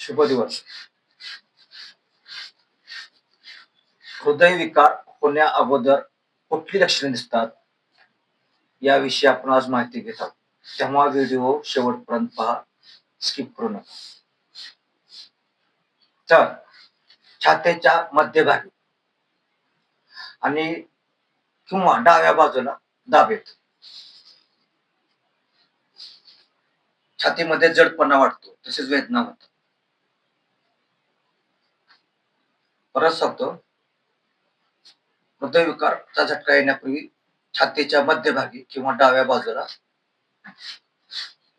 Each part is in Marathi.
शुभ दिवस. हृदयविकार होण्या अगोदर कुठली लक्षणे दिसतात याविषयी आपण आज माहिती घेत आहोत. तेव्हा व्हिडिओ शेवटपर्यंत पहा, स्किप करू नका. तर छातीच्या मध्यभागी आणि किंवा डाव्या बाजूला दाब येतो. छातीमध्ये जडपणा वाटतो, तसेच वेदना होतात. परत सांगतो, हृदयविकारचा झटका येण्यापूर्वी छातीच्या मध्यभागी किंवा डाव्या बाजूला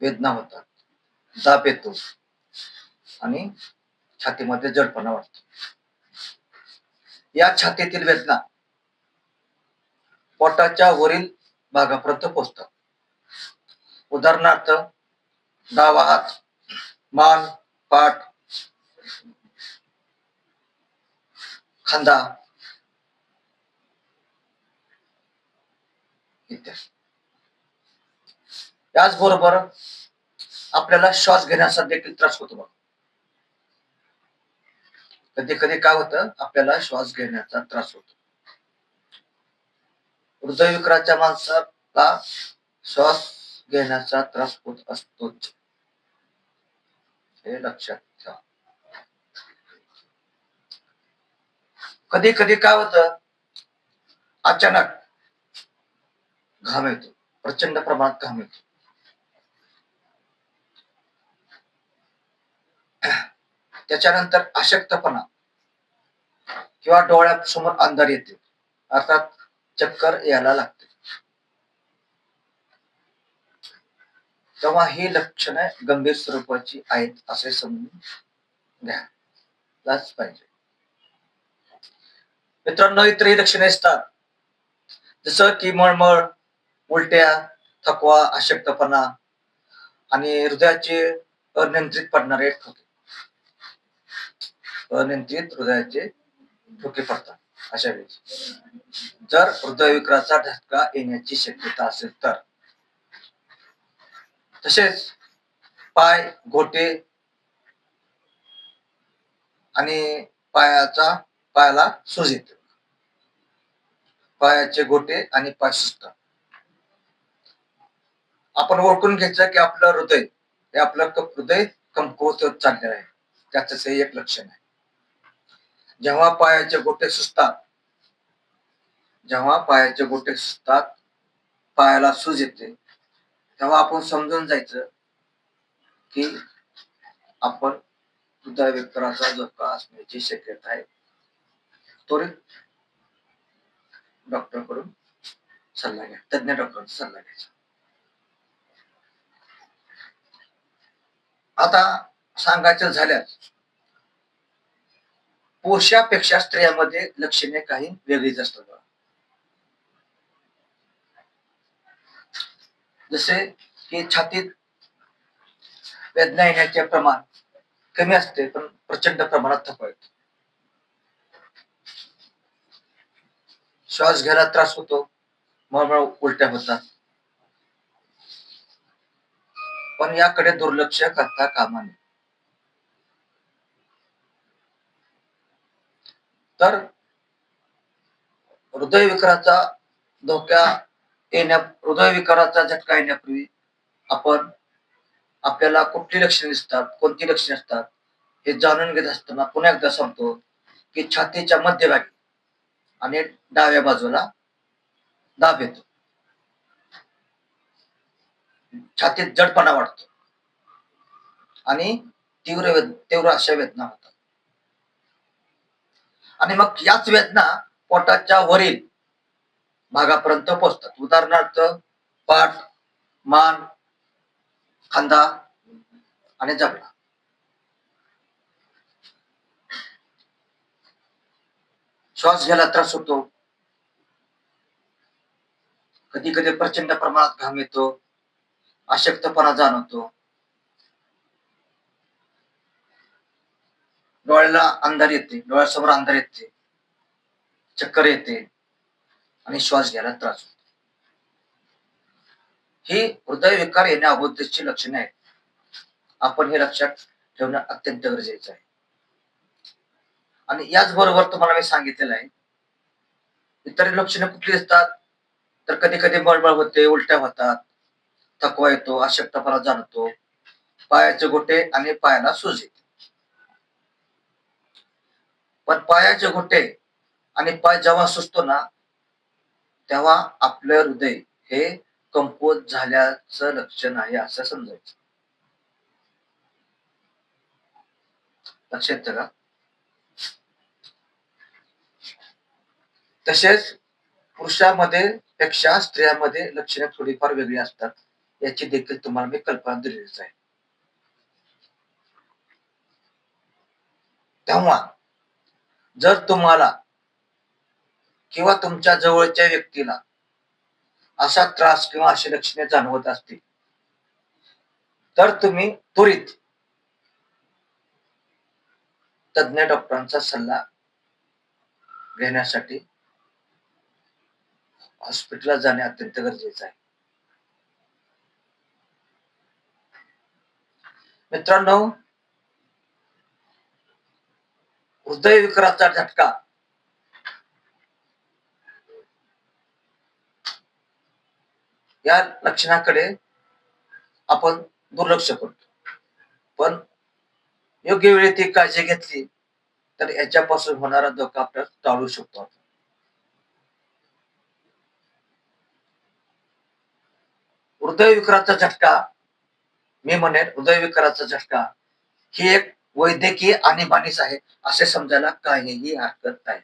वेदना होतात, दाब येतो आणि छातीमध्ये जडपणा वाटतो. या छातीतील वेदना पोटाच्या वरील भागापर्यंत पोहोचतात. उदाहरणार्थ डावा हात, मान, पाठ, खांदा इत्यादी. याचबरोबर आपल्याला श्वास घेण्याचा देखील त्रास होतो बघा. कधी कधी काय होतं, आपल्याला श्वास घेण्याचा त्रास होतो. हृदयविकाराच्या माणसाला श्वास घेण्याचा त्रास होत असतोच, हे लक्षात ठेवा. कधी कधी काय होतं, अचानक घाम येतो, प्रचंड प्रमाणात घाम येतो. त्याच्यानंतर अशक्तपणा किंवा डोळ्यासमोर अंधार येते, अर्थात चक्कर यायला लागते. तेव्हा ही लक्षणे गंभीर स्वरूपाची आहेत असे समजून घ्यायलाच पाहिजे. मित्रांनो, इतरही लक्षणे असतात, जसं की मळमळ, उलट्या, थकवा, अशक्तपणा आणि हृदयाचे अनियंत्रित पडणारे ठोके. अनियंत्रित हृदयाचे ठोके पडतात. अशा वेळी जर हृदयविकाराचा झटका येण्याची शक्यता असेल तर, तसेच पाय, घोटे आणि पायाला सूज येते. पायाचे घोटे आणि पाय सुजतात. आपण ओळखून घ्यायचं की आपलं हृदय कमकुवत होत चाललेलं आहे. त्याच हे एक लक्षण आहे. जेव्हा पायाचे घोटे सुजतात, पायाला सूज येते, तेव्हा आपण समजून जायचं की आपण हृदयविकाराचा धोका असण्याची शक्यता आहे. त्वरित डॉक्टरकडून सल्ला घ्या, तज्ञ डॉक्टरांचा सल्ला घ्यायचा. आता सांगायचं झाल्यास, पुरुषापेक्षा स्त्रियांमध्ये लक्षणे काही वेगळीच असतात. जसे की छातीत वेदना येण्याचे प्रमाण कमी असते, पण प्रचंड प्रमाणात थकवा येतो. श्वास घ्यायला त्रास होतो, मळमळ, उलट्या होतात. पण याकडे दुर्लक्ष करता कामा नये. तर हृदयविकाराचा झटका येण्यापूर्वी आपल्याला कुठली लक्षणे दिसतात, कोणती लक्षणे असतात हे जाणून घेत असताना पुन्हा एकदा सांगतो की छातीच्या मध्यभागी आणि डाव्या बाजूला दाब येतो, छातीत जडपणा वाटतो आणि तीव्र अशा वेदना होतात. आणि मग याच वेदना पोटाच्या वरील भागापर्यंत पोहोचतात. उदाहरणार्थ पाठ, मान, खांदा आणि जबडा. श्वास घ्यायला त्रास होतो, कधी कधी प्रचंड प्रमाणात घाम येतो, अशक्तपणा जाणवतो, डोळ्यासमोर अंधार येते, चक्कर येते आणि श्वास घ्यायला त्रास होतो. ही हृदयविकार येण्या अगोदरची लक्षणे आहेत. आपण हे लक्षात ठेवणं अत्यंत गरजेचं आहे. आणि याचबरोबर तुम्हाला मी सांगितलेलं आहे, इतर लक्षणे कुठली असतात, तर कधी कधी मळमळ होते, उलट्या होतात, थकवा येतो, अशक्तपणा जाणवतो, पायाचे गोटे आणि पायाला सूज येते. पण पायाचे गोटे आणि पाय जेव्हा सुजतो ना, तेव्हा आपलं हृदय हे कमकुवत झाल्याचं लक्षण आहे असं समजायचं. लक्षात येतं का? तसेच पुरुषामध्ये पेक्षा स्त्रियांमध्ये लक्षणे थोडीफार वेगळी असतात, याची देखील तुम्हाला मी कल्पना दिलेलीच आहे. तेव्हा जर तुम्हाला किंवा तुमच्या जवळच्या व्यक्तीला असा त्रास किंवा अशी लक्षणे जाणवत असतील, तर तुम्ही त्वरित तज्ञ डॉक्टरांचा सल्ला घेण्यासाठी हॉस्पिटलला जाणे अत्यंत गरजेचं आहे. मित्रांनो, हृदयविकाराचा झटका या लक्षणाकडे आपण दुर्लक्ष करतो, पण योग्य वेळी ती काळजी घेतली तर याच्यापासून होणारा धोका आपण टाळू शकतो. हृदयविकाराचा झटका, मी म्हणेन हृदयविकाराचा झटका ही एक वैद्यकीय आणीबाणीच आहे असे समजायला काहीही हरकत नाही.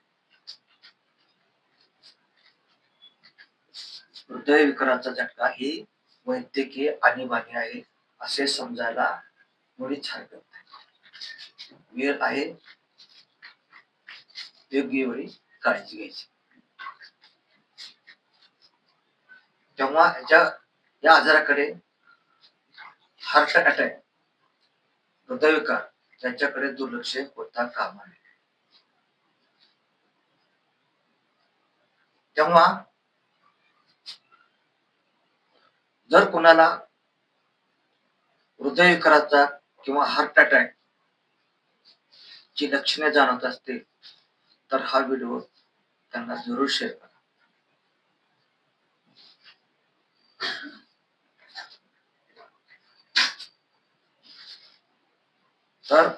हृदयविकाराचा झटका ही वैद्यकीय आणीबाणी आहे असे समजायला मुळीच हरकत नाही. वेळ आहे, योग्य वेळी काळजी घ्यायची. तेव्हा या आजाराकडे, हार्ट अटॅक, हृदयविकार याच्याकडे दुर्लक्ष होता कामा नये. तेव्हा जर कुणाला हृदयविकाराचा किंवा हार्ट अटॅक ची लक्षणे जाणवत असतील तर हा व्हिडिओ त्यांना जरूर शेअर करा. तर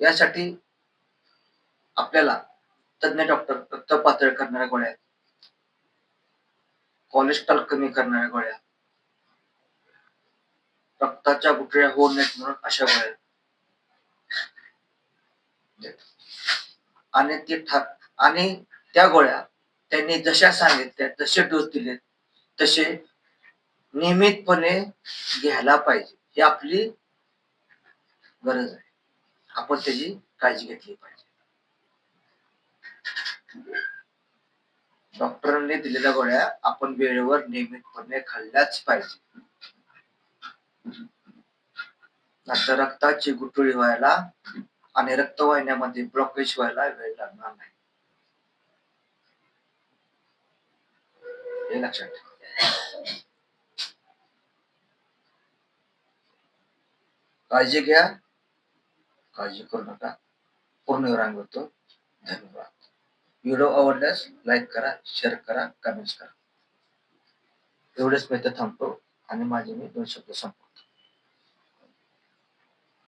यासाठी आपल्याला तज्ञ डॉक्टर, रक्त पातळ करणाऱ्या गोळ्या, कोलेस्ट्रॉल कमी करणाऱ्या गोळ्या, रक्ताच्या गुठळ्या होऊ नयेत म्हणून अशा गोळ्या आणि आणि त्या गोळ्या त्यांनी जशा सांगितल्या, जसे डोस दिले तसे नियमितपणे घ्यायला पाहिजे. ही आपली गरज आहे. आपण त्याची काळजी घेतली पाहिजे. डॉक्टरांनी दिलेल्या गोळ्या आपण वेळेवर नियमितपणे खाल्ल्याच पाहिजे. नंतर रक्ताची गुठळी व्हायला आणि रक्तवाहिन्यामध्ये ब्लॉकेज व्हायला वेळ लागणार नाही, हे लक्षात ठेवा. काळजी घ्या, काळजी करू नका. पूर्ण विराम करतो. धन्यवाद. व्हिडिओ आवडल्यास लाईक करा, शेअर करा, कमेंट्स करा. एवढेच मी थांबतो आणि माझे मी 2 शब्द संपवतो.